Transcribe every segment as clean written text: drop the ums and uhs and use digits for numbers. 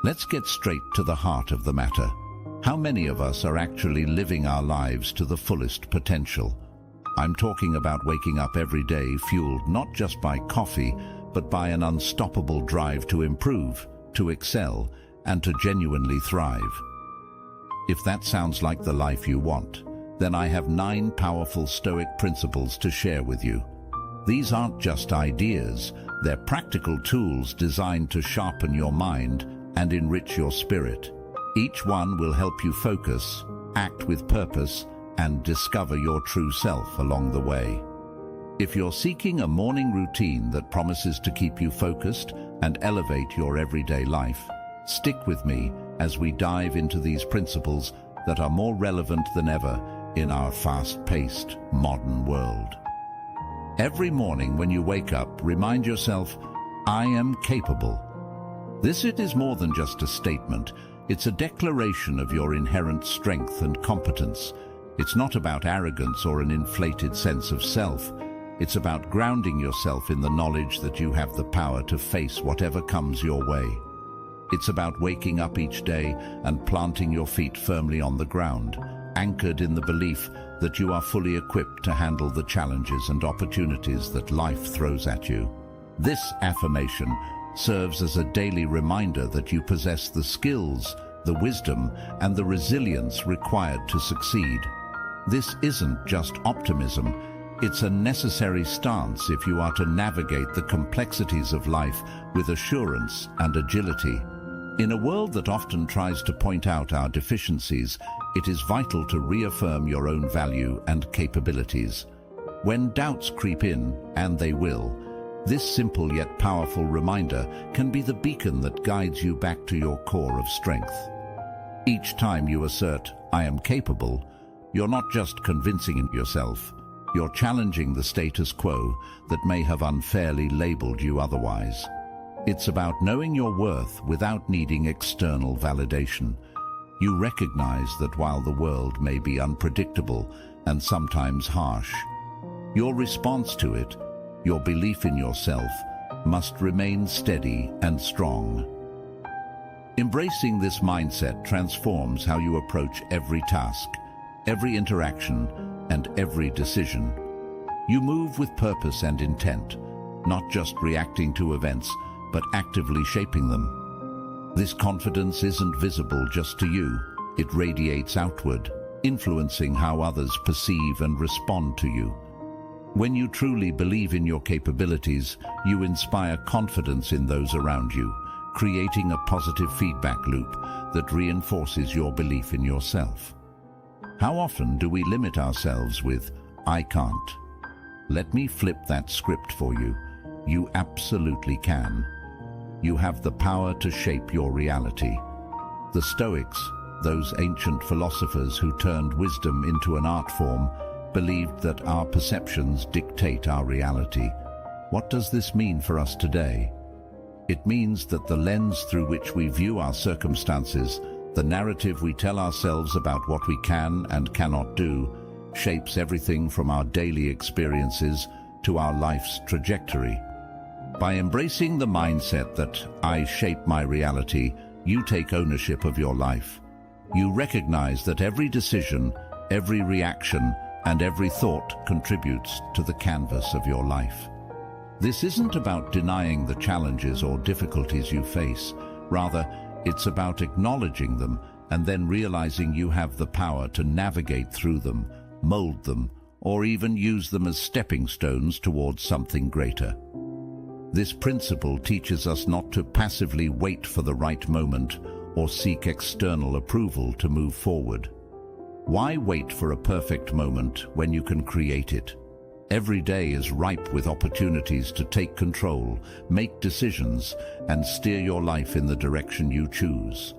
Let's get straight to the heart of the matter. How many of us are actually living our lives to the fullest potential? I'm talking about waking up every day fueled not just by coffee, but by an unstoppable drive to improve, to excel, and to genuinely thrive. If that sounds like the life you want, then I have 9 powerful Stoic principles to share with you. These aren't just ideas, they're practical tools designed to sharpen your mind and enrich your spirit. Each one will help you focus, act with purpose, and discover your true self along the way. If you're seeking a morning routine that promises to keep you focused and elevate your everyday life, stick with me as we dive into these principles that are more relevant than ever in our fast-paced, modern world. Every morning when you wake up, remind yourself, I am capable. This is more than just a statement. It's a declaration of your inherent strength and competence. It's not about arrogance or an inflated sense of self. It's about grounding yourself in the knowledge that you have the power to face whatever comes your way. It's about waking up each day and planting your feet firmly on the ground, anchored in the belief that you are fully equipped to handle the challenges and opportunities that life throws at you. This affirmation serves as a daily reminder that you possess the skills, the wisdom, and the resilience required to succeed. This isn't just optimism, it's a necessary stance if you are to navigate the complexities of life with assurance and agility. In a world that often tries to point out our deficiencies, it is vital to reaffirm your own value and capabilities. When doubts creep in, and they will, this simple yet powerful reminder can be the beacon that guides you back to your core of strength. Each time you assert, I am capable, you're not just convincing yourself, you're challenging the status quo that may have unfairly labeled you otherwise. It's about knowing your worth without needing external validation. You recognize that while the world may be unpredictable and sometimes harsh, your response to it, your belief in yourself, must remain steady and strong. Embracing this mindset transforms how you approach every task, every interaction, and every decision. You move with purpose and intent, not just reacting to events, but actively shaping them. This confidence isn't visible just to you, it radiates outward, influencing how others perceive and respond to you. When you truly believe in your capabilities, you inspire confidence in those around you, creating a positive feedback loop that reinforces your belief in yourself. How often do we limit ourselves with, I can't? Let me flip that script for you. You absolutely can. You have the power to shape your reality. The Stoics, those ancient philosophers who turned wisdom into an art form, believed that our perceptions dictate our reality. What does this mean for us today? It means that the lens through which we view our circumstances, the narrative we tell ourselves about what we can and cannot do, shapes everything from our daily experiences to our life's trajectory. By embracing the mindset that I shape my reality, you take ownership of your life. You recognize that every decision, every reaction, and every thought contributes to the canvas of your life. This isn't about denying the challenges or difficulties you face. Rather, it's about acknowledging them and then realizing you have the power to navigate through them, mold them, or even use them as stepping stones towards something greater. This principle teaches us not to passively wait for the right moment or seek external approval to move forward. Why wait for a perfect moment when you can create it? Every day is ripe with opportunities to take control, make decisions, and steer your life in the direction you choose.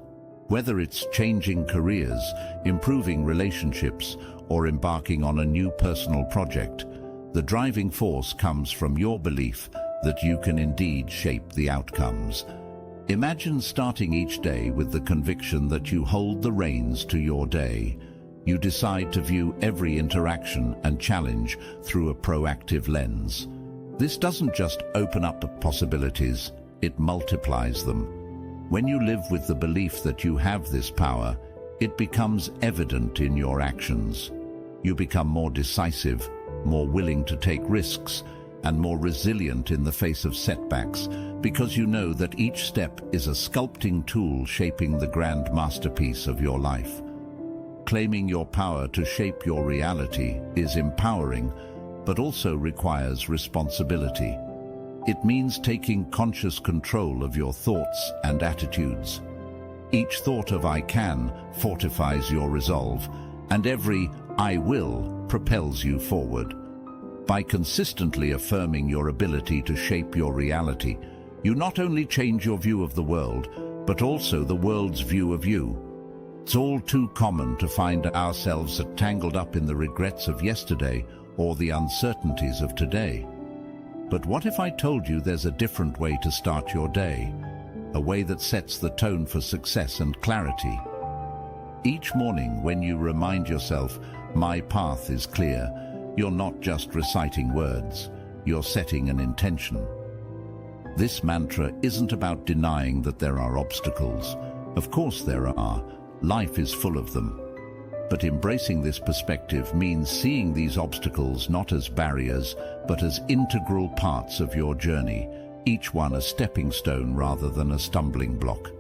Whether it's changing careers, improving relationships, or embarking on a new personal project, the driving force comes from your belief that you can indeed shape the outcomes. Imagine starting each day with the conviction that you hold the reins to your day. You decide to view every interaction and challenge through a proactive lens. This doesn't just open up possibilities, it multiplies them. When you live with the belief that you have this power, it becomes evident in your actions. You become more decisive, more willing to take risks, and more resilient in the face of setbacks, because you know that each step is a sculpting tool shaping the grand masterpiece of your life. Claiming your power to shape your reality is empowering, but also requires responsibility. It means taking conscious control of your thoughts and attitudes. Each thought of "I can" fortifies your resolve, and every "I will" propels you forward. By consistently affirming your ability to shape your reality, you not only change your view of the world, but also the world's view of you. It's all too common to find ourselves tangled up in the regrets of yesterday or the uncertainties of today. But what if I told you there's a different way to start your day? A way that sets the tone for success and clarity. Each morning when you remind yourself, "My path is clear," you're not just reciting words, you're setting an intention. This mantra isn't about denying that there are obstacles. Of course there are. Life is full of them. But embracing this perspective means seeing these obstacles not as barriers, but as integral parts of your journey, each one a stepping stone rather than a stumbling block.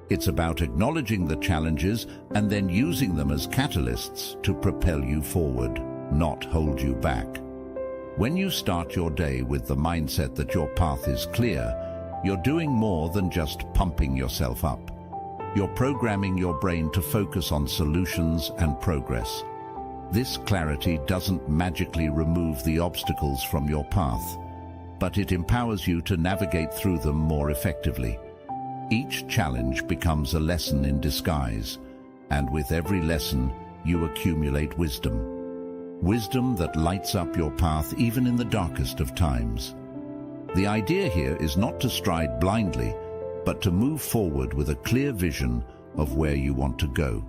It's about acknowledging the challenges and then using them as catalysts to propel you forward, not hold you back. When you start your day with the mindset that your path is clear, you're doing more than just pumping yourself up. You're programming your brain to focus on solutions and progress. This clarity doesn't magically remove the obstacles from your path, but it empowers you to navigate through them more effectively. Each challenge becomes a lesson in disguise, and with every lesson, you accumulate wisdom. Wisdom that lights up your path even in the darkest of times. The idea here is not to stride blindly, but to move forward with a clear vision of where you want to go.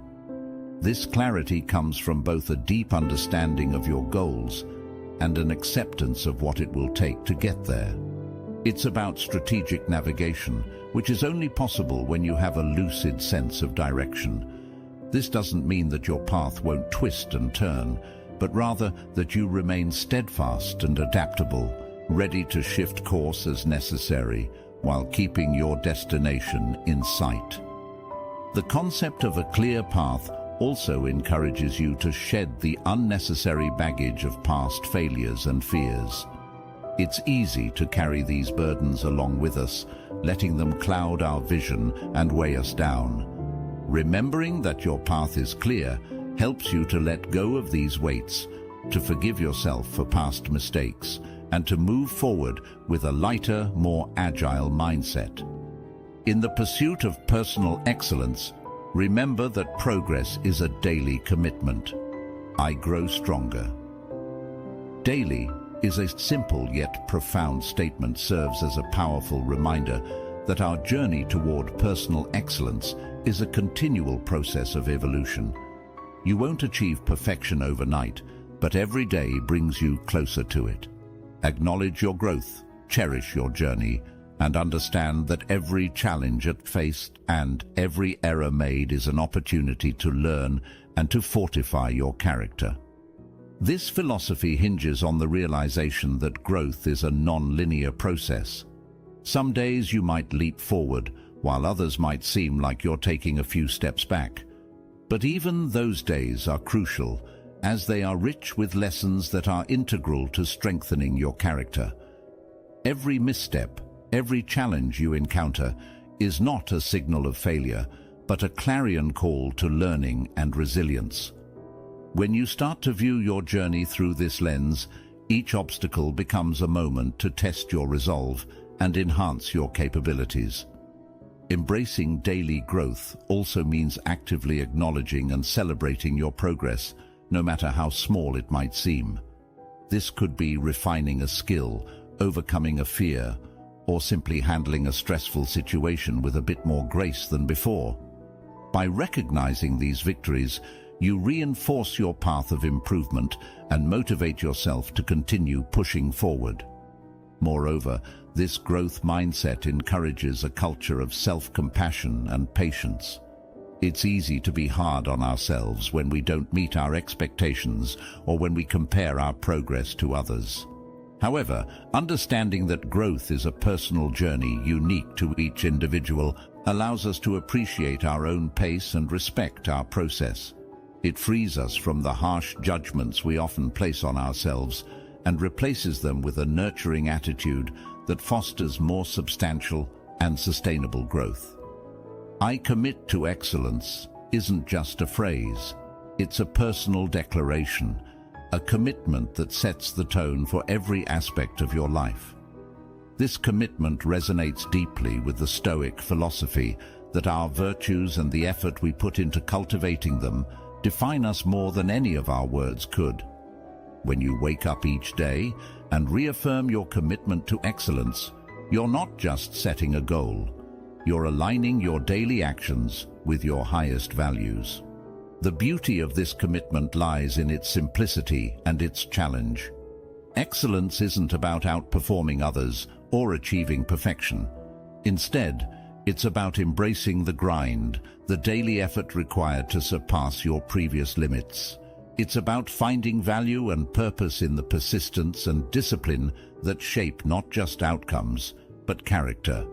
This clarity comes from both a deep understanding of your goals and an acceptance of what it will take to get there. It's about strategic navigation, which is only possible when you have a lucid sense of direction. This doesn't mean that your path won't twist and turn, but rather that you remain steadfast and adaptable, ready to shift course as necessary, while keeping your destination in sight. The concept of a clear path also encourages you to shed the unnecessary baggage of past failures and fears. It's easy to carry these burdens along with us, letting them cloud our vision and weigh us down. Remembering that your path is clear helps you to let go of these weights, to forgive yourself for past mistakes, and to move forward with a lighter, more agile mindset. In the pursuit of personal excellence, remember that progress is a daily commitment. I grow stronger. Daily is a simple yet profound statement, serves as a powerful reminder that our journey toward personal excellence is a continual process of evolution. You won't achieve perfection overnight, but every day brings you closer to it. Acknowledge your growth, cherish your journey, and understand that every challenge faced and every error made is an opportunity to learn and to fortify your character. This philosophy hinges on the realization that growth is a non-linear process. Some days you might leap forward, while others might seem like you're taking a few steps back. But even those days are crucial, as they are rich with lessons that are integral to strengthening your character. Every misstep, every challenge you encounter is not a signal of failure, but a clarion call to learning and resilience. When you start to view your journey through this lens, each obstacle becomes a moment to test your resolve and enhance your capabilities. Embracing daily growth also means actively acknowledging and celebrating your progress, no matter how small it might seem. This could be refining a skill, overcoming a fear, or simply handling a stressful situation with a bit more grace than before. By recognizing these victories, you reinforce your path of improvement and motivate yourself to continue pushing forward. Moreover, this growth mindset encourages a culture of self-compassion and patience. It's easy to be hard on ourselves when we don't meet our expectations or when we compare our progress to others. However, understanding that growth is a personal journey unique to each individual allows us to appreciate our own pace and respect our process. It frees us from the harsh judgments we often place on ourselves and replaces them with a nurturing attitude that fosters more substantial and sustainable growth. "I commit to excellence" isn't just a phrase, it's a personal declaration, a commitment that sets the tone for every aspect of your life. This commitment resonates deeply with the Stoic philosophy that our virtues and the effort we put into cultivating them define us more than any of our words could. When you wake up each day and reaffirm your commitment to excellence, you're not just setting a goal. You're aligning your daily actions with your highest values. The beauty of this commitment lies in its simplicity and its challenge. Excellence isn't about outperforming others or achieving perfection. Instead, it's about embracing the grind, the daily effort required to surpass your previous limits. It's about finding value and purpose in the persistence and discipline that shape not just outcomes, but character.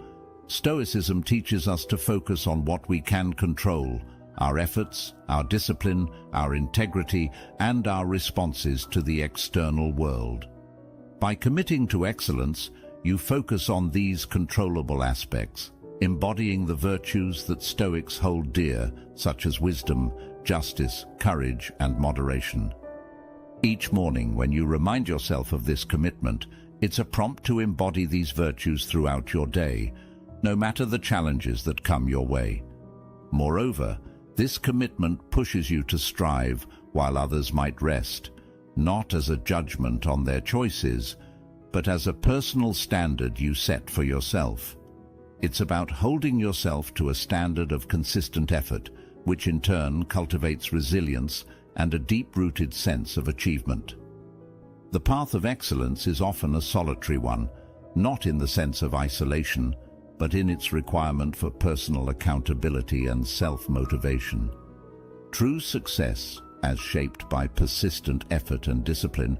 Stoicism teaches us to focus on what we can control: our efforts, our discipline, our integrity, and our responses to the external world. By committing to excellence, you focus on these controllable aspects, embodying the virtues that Stoics hold dear, such as wisdom, justice, courage, and moderation. Each morning, when you remind yourself of this commitment, it's a prompt to embody these virtues throughout your day, no matter the challenges that come your way. Moreover, this commitment pushes you to strive while others might rest, not as a judgment on their choices, but as a personal standard you set for yourself. It's about holding yourself to a standard of consistent effort, which in turn cultivates resilience and a deep-rooted sense of achievement. The path of excellence is often a solitary one, not in the sense of isolation, but in its requirement for personal accountability and self-motivation. True success, as shaped by persistent effort and discipline,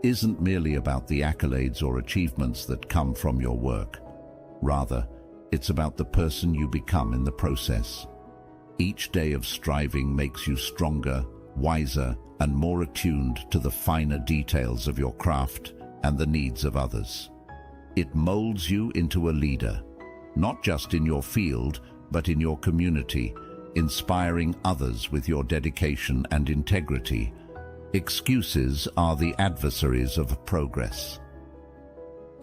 isn't merely about the accolades or achievements that come from your work. Rather, it's about the person you become in the process. Each day of striving makes you stronger, wiser, and more attuned to the finer details of your craft and the needs of others. It molds you into a leader, not just in your field, but in your community, inspiring others with your dedication and integrity. Excuses are the adversaries of progress.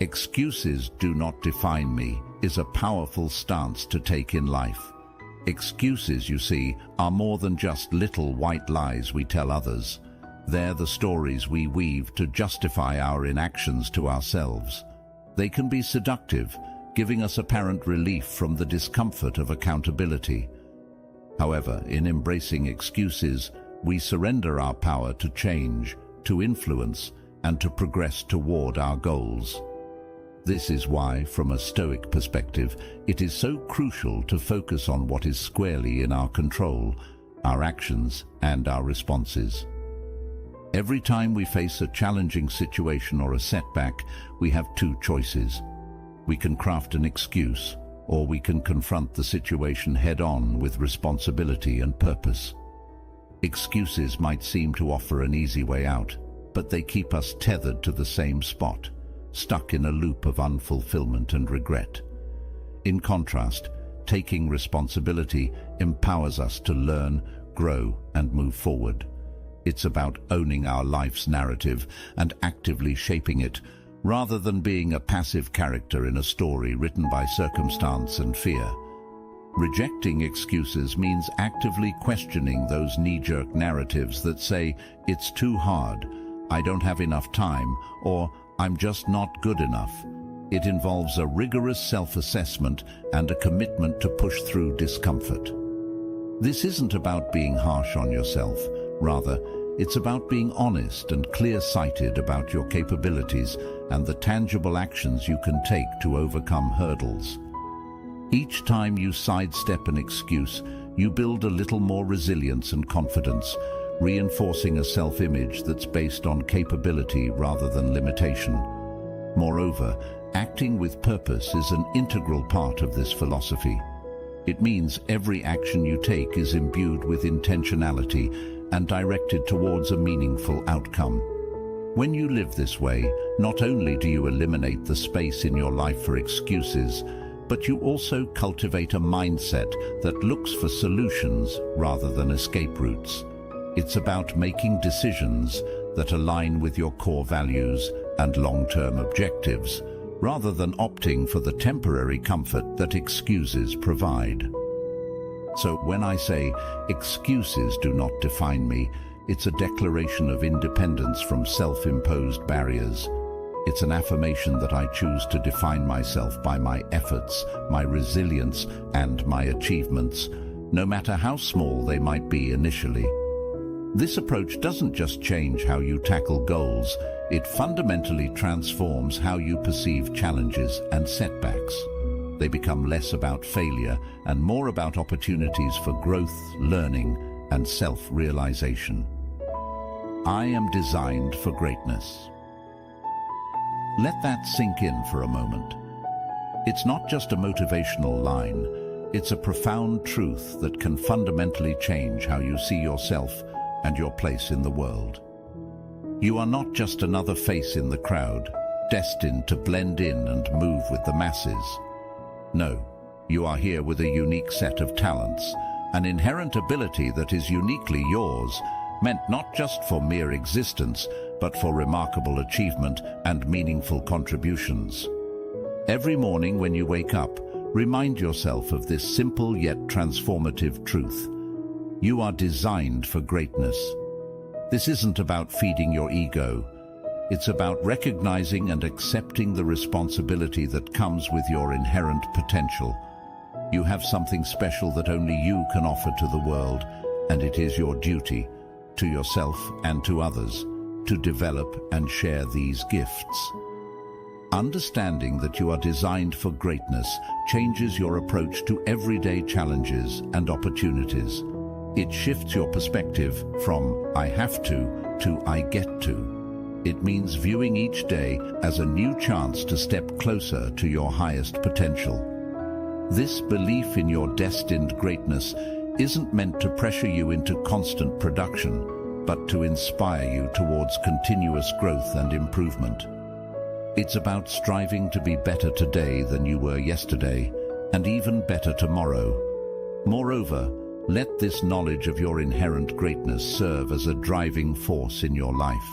"Excuses do not define me" is a powerful stance to take in life. Excuses, you see, are more than just little white lies we tell others. They're the stories we weave to justify our inactions to ourselves. They can be seductive, giving us apparent relief from the discomfort of accountability. However, in embracing excuses, we surrender our power to change, to influence, and to progress toward our goals. This is why, from a Stoic perspective, it is so crucial to focus on what is squarely in our control, our actions and our responses. Every time we face a challenging situation or a setback, we have two choices. We can craft an excuse, or we can confront the situation head-on with responsibility and purpose. Excuses might seem to offer an easy way out, but they keep us tethered to the same spot, stuck in a loop of unfulfillment and regret. In contrast, taking responsibility empowers us to learn, grow, and move forward. It's about owning our life's narrative and actively shaping it, rather than being a passive character in a story written by circumstance and fear. Rejecting excuses means actively questioning those knee-jerk narratives that say, "It's too hard," "I don't have enough time," or "I'm just not good enough." It involves a rigorous self-assessment and a commitment to push through discomfort. This isn't about being harsh on yourself. Rather, it's about being honest and clear-sighted about your capabilities and the tangible actions you can take to overcome hurdles. Each time you sidestep an excuse, you build a little more resilience and confidence, reinforcing a self-image that's based on capability rather than limitation. Moreover, acting with purpose is an integral part of this philosophy. It means every action you take is imbued with intentionality and directed towards a meaningful outcome. When you live this way, not only do you eliminate the space in your life for excuses, but you also cultivate a mindset that looks for solutions rather than escape routes. It's about making decisions that align with your core values and long-term objectives, rather than opting for the temporary comfort that excuses provide. So when I say, excuses do not define me, it's a declaration of independence from self-imposed barriers. It's an affirmation that I choose to define myself by my efforts, my resilience, and my achievements, no matter how small they might be initially. This approach doesn't just change how you tackle goals, it fundamentally transforms how you perceive challenges and setbacks. They become less about failure and more about opportunities for growth, learning, and self-realization. I am designed for greatness. Let that sink in for a moment. It's not just a motivational line, it's a profound truth that can fundamentally change how you see yourself and your place in the world. You are not just another face in the crowd, destined to blend in and move with the masses. No, you are here with a unique set of talents, an inherent ability that is uniquely yours, meant not just for mere existence, but for remarkable achievement and meaningful contributions. Every morning when you wake up, remind yourself of this simple yet transformative truth. You are designed for greatness. This isn't about feeding your ego. It's about recognizing and accepting the responsibility that comes with your inherent potential. You have something special that only you can offer to the world, and it is your duty, to yourself and to others, to develop and share these gifts. Understanding that you are designed for greatness changes your approach to everyday challenges and opportunities. It shifts your perspective from "I have to" "I get to." It means viewing each day as a new chance to step closer to your highest potential. This belief in your destined greatness isn't meant to pressure you into constant production, but to inspire you towards continuous growth and improvement. It's about striving to be better today than you were yesterday, and even better tomorrow. Moreover, let this knowledge of your inherent greatness serve as a driving force in your life.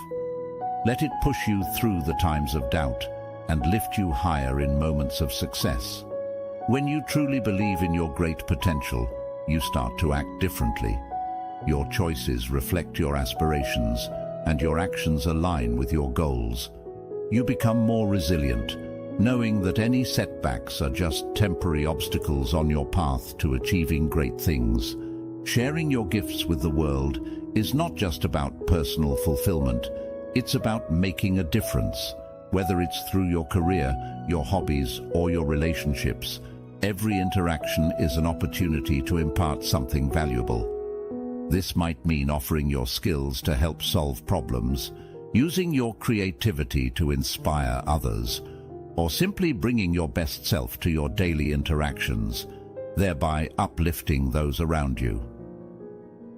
Let it push you through the times of doubt and lift you higher in moments of success. When you truly believe in your great potential, you start to act differently. Your choices reflect your aspirations, and your actions align with your goals. You become more resilient, knowing that any setbacks are just temporary obstacles on your path to achieving great things. Sharing your gifts with the world is not just about personal fulfillment, it's about making a difference. Whether it's through your career, your hobbies, or your relationships, every interaction is an opportunity to impart something valuable. This might mean offering your skills to help solve problems, using your creativity to inspire others, or simply bringing your best self to your daily interactions, thereby uplifting those around you.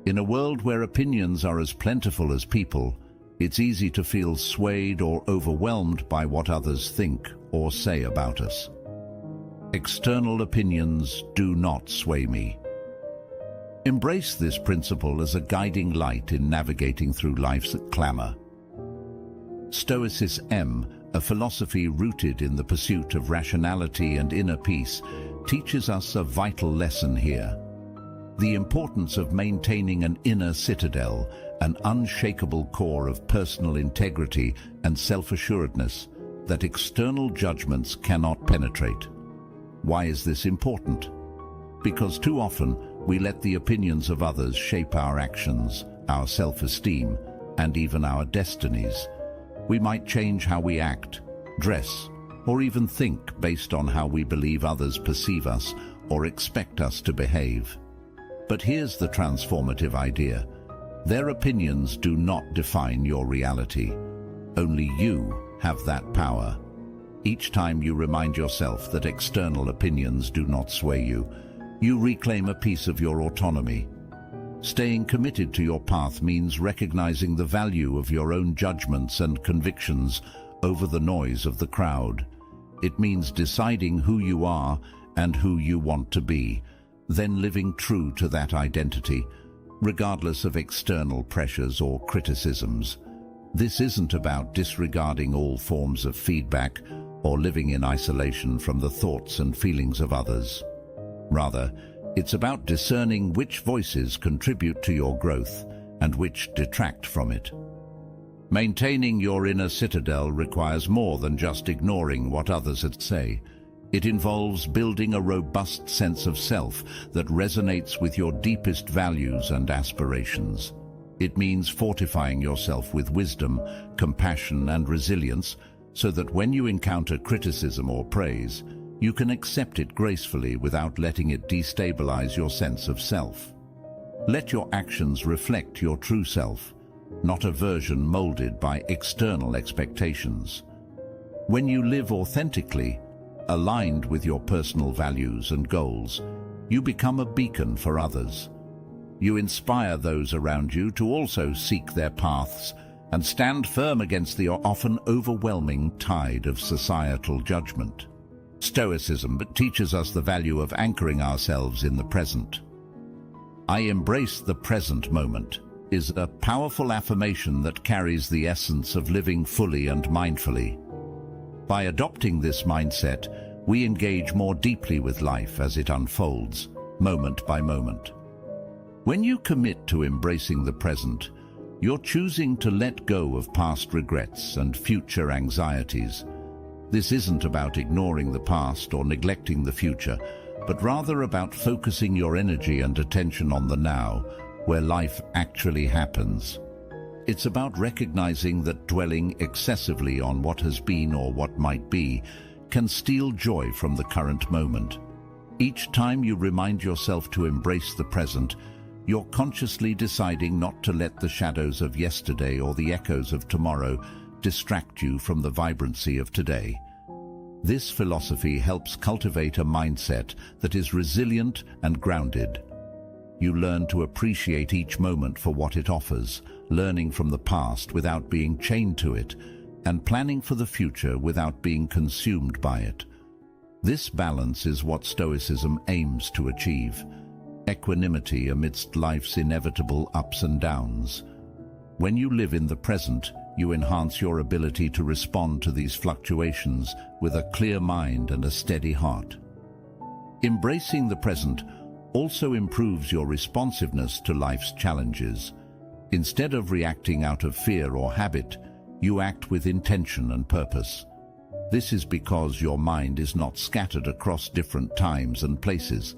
In a world where opinions are as plentiful as people, it's easy to feel swayed or overwhelmed by what others think or say about us. External opinions do not sway me. Embrace this principle as a guiding light in navigating through life's clamor. Stoicism, a philosophy rooted in the pursuit of rationality and inner peace, teaches us a vital lesson here. The importance of maintaining an inner citadel, an unshakable core of personal integrity and self-assuredness that external judgments cannot penetrate. Why is this important? Because too often we let the opinions of others shape our actions, our self-esteem, and even our destinies. We might change how we act, dress, or even think based on how we believe others perceive us or expect us to behave. But here's the transformative idea. Their opinions do not define your reality. Only you have that power. Each time you remind yourself that external opinions do not sway you, you reclaim a piece of your autonomy. Staying committed to your path means recognizing the value of your own judgments and convictions over the noise of the crowd. It means deciding who you are and who you want to be, then living true to that identity, regardless of external pressures or criticisms. This isn't about disregarding all forms of feedback or living in isolation from the thoughts and feelings of others. Rather, it's about discerning which voices contribute to your growth and which detract from it. Maintaining your inner citadel requires more than just ignoring what others say. It involves building a robust sense of self that resonates with your deepest values and aspirations. It means fortifying yourself with wisdom, compassion, and resilience so that when you encounter criticism or praise, you can accept it gracefully without letting it destabilize your sense of self. Let your actions reflect your true self, not a version molded by external expectations. When you live authentically, aligned with your personal values and goals, you become a beacon for others. You inspire those around you to also seek their paths and stand firm against the often overwhelming tide of societal judgment. Stoicism teaches us the value of anchoring ourselves in the present. "I embrace the present moment" is a powerful affirmation that carries the essence of living fully and mindfully. By adopting this mindset, we engage more deeply with life as it unfolds, moment by moment. When you commit to embracing the present, you're choosing to let go of past regrets and future anxieties. This isn't about ignoring the past or neglecting the future, but rather about focusing your energy and attention on the now, where life actually happens. It's about recognizing that dwelling excessively on what has been or what might be can steal joy from the current moment. Each time you remind yourself to embrace the present, you're consciously deciding not to let the shadows of yesterday or the echoes of tomorrow distract you from the vibrancy of today. This philosophy helps cultivate a mindset that is resilient and grounded. You learn to appreciate each moment for what it offers, learning from the past without being chained to it, and planning for the future without being consumed by it. This balance is what Stoicism aims to achieve: equanimity amidst life's inevitable ups and downs. When you live in the present, you enhance your ability to respond to these fluctuations with a clear mind and a steady heart. Embracing the present also improves your responsiveness to life's challenges. Instead of reacting out of fear or habit, you act with intention and purpose. This is because your mind is not scattered across different times and places.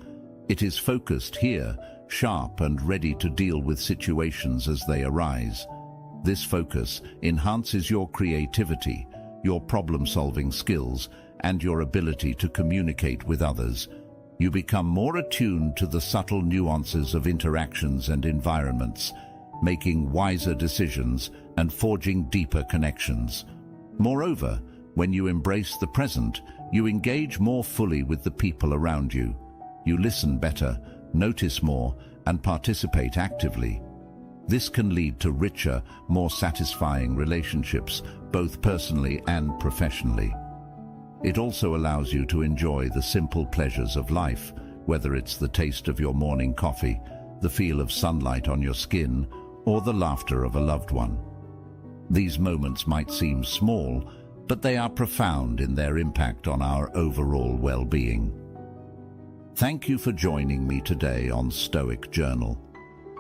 It is focused here, sharp and ready to deal with situations as they arise. This focus enhances your creativity, your problem-solving skills, and your ability to communicate with others. You become more attuned to the subtle nuances of interactions and environments, making wiser decisions and forging deeper connections. Moreover, when you embrace the present, you engage more fully with the people around you. You listen better, notice more, and participate actively. This can lead to richer, more satisfying relationships, both personally and professionally. It also allows you to enjoy the simple pleasures of life, whether it's the taste of your morning coffee, the feel of sunlight on your skin, or the laughter of a loved one. These moments might seem small, but they are profound in their impact on our overall well-being. Thank you for joining me today on Stoic Journal.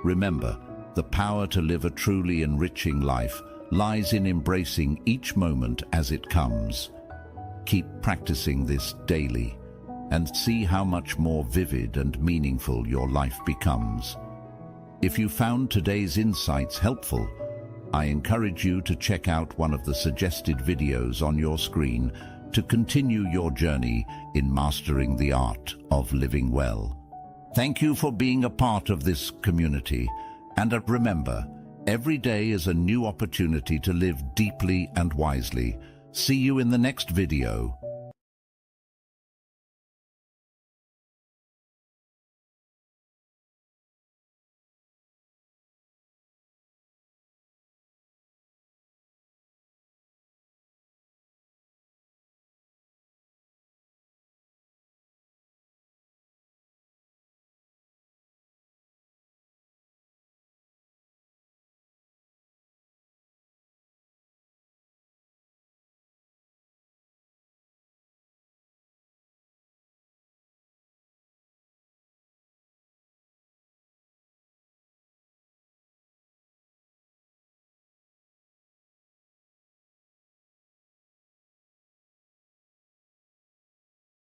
Remember, the power to live a truly enriching life lies in embracing each moment as it comes. Keep practicing this daily and see how much more vivid and meaningful your life becomes. If you found today's insights helpful, I encourage you to check out one of the suggested videos on your screen to continue your journey in mastering the art of living well. Thank you for being a part of this community, and remember, every day is a new opportunity to live deeply and wisely. See you in the next video.